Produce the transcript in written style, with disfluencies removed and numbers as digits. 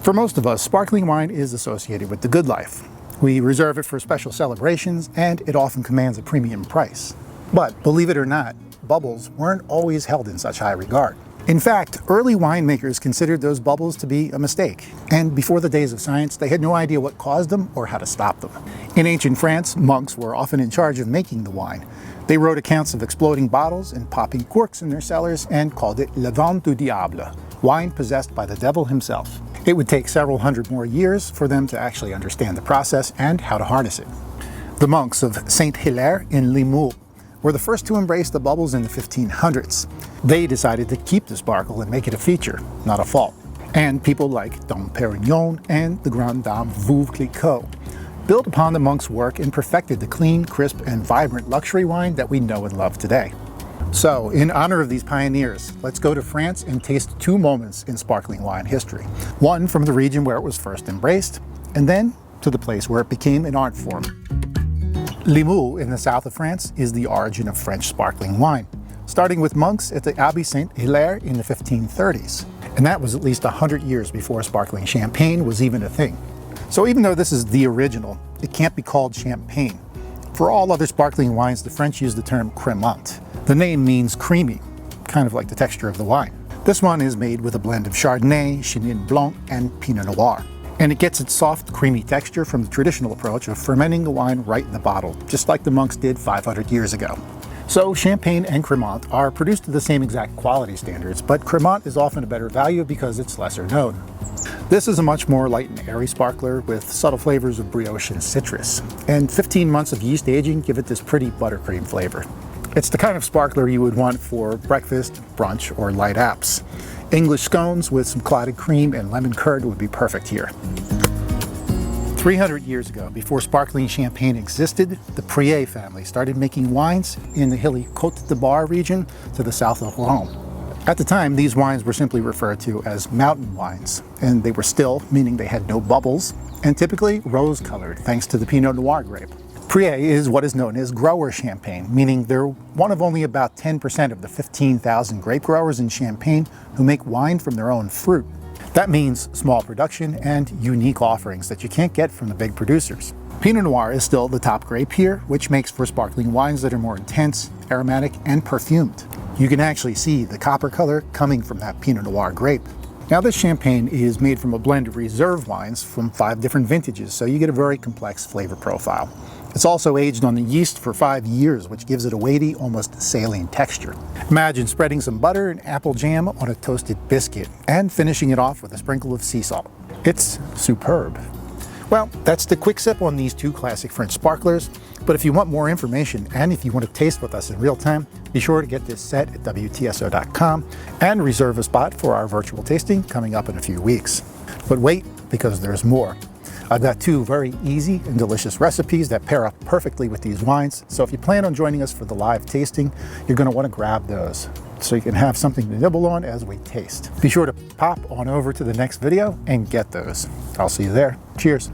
For most of us, sparkling wine is associated with the good life. We reserve it for special celebrations, and it often commands a premium price. But believe it or not, bubbles weren't always held in such high regard. In fact, early winemakers considered those bubbles to be a mistake, and before the days of science, they had no idea what caused them or how to stop them. In ancient France, monks were often in charge of making the wine. They wrote accounts of exploding bottles and popping corks in their cellars and called it le vin du diable, wine possessed by the devil himself. It would take several hundred more years for them to actually understand the process and how to harness it. The monks of Saint Hilaire in Limoux were the first to embrace the bubbles in the 1500s. They decided to keep the sparkle and make it a feature, not a fault. And people like Dom Pérignon and the Grande Dame Veuve Clicquot built upon the monks' work and perfected the clean, crisp, and vibrant luxury wine that we know and love today. So, in honor of these pioneers, let's go to France and taste two moments in sparkling wine history. One from the region where it was first embraced, and then to the place where it became an art form. Limoux in the south of France is the origin of French sparkling wine, starting with monks at the Abbey Saint Hilaire in the 1530s. And that was at least 100 years before sparkling champagne was even a thing. So even though this is the original, it can't be called champagne. For all other sparkling wines, the French use the term Crémant. The name means creamy, kind of like the texture of the wine. This one is made with a blend of Chardonnay, Chenin Blanc, and Pinot Noir. And it gets its soft, creamy texture from the traditional approach of fermenting the wine right in the bottle, just like the monks did 500 years ago. So Champagne and Crémant are produced to the same exact quality standards, but Crémant is often a better value because it's lesser known. This is a much more light and airy sparkler with subtle flavors of brioche and citrus, and 15 months of yeast aging give it this pretty buttercream flavor. It's the kind of sparkler you would want for breakfast, brunch, or light apps. English scones with some clotted cream and lemon curd would be perfect here. 300 years ago, before sparkling champagne existed, the Prié family started making wines in the hilly Côte de Bar region to the south of Rome. At the time, these wines were simply referred to as mountain wines, and they were still, meaning they had no bubbles, and typically rose-colored thanks to the Pinot Noir grape. Prié is what is known as grower champagne, meaning they're one of only about 10% of the 15,000 grape growers in Champagne who make wine from their own fruit. That means small production and unique offerings that you can't get from the big producers. Pinot Noir is still the top grape here, which makes for sparkling wines that are more intense, aromatic, and perfumed. You can actually see the copper color coming from that Pinot Noir grape. Now this champagne is made from a blend of reserve wines from 5 different vintages, so you get a very complex flavor profile. It's also aged on the yeast for 5 years, which gives it a weighty, almost saline texture. Imagine spreading some butter and apple jam on a toasted biscuit and finishing it off with a sprinkle of sea salt. It's superb. Well, that's the quick sip on these two classic French sparklers, but if you want more information and if you want to taste with us in real time, be sure to get this set at WTSO.com and reserve a spot for our virtual tasting coming up in a few weeks. But wait, because there's more. I've got 2 very easy and delicious recipes that pair up perfectly with these wines, so if you plan on joining us for the live tasting, you're going to want to grab those so you can have something to nibble on as we taste. Be sure to pop on over to the next video and get those. I'll see you there. Cheers.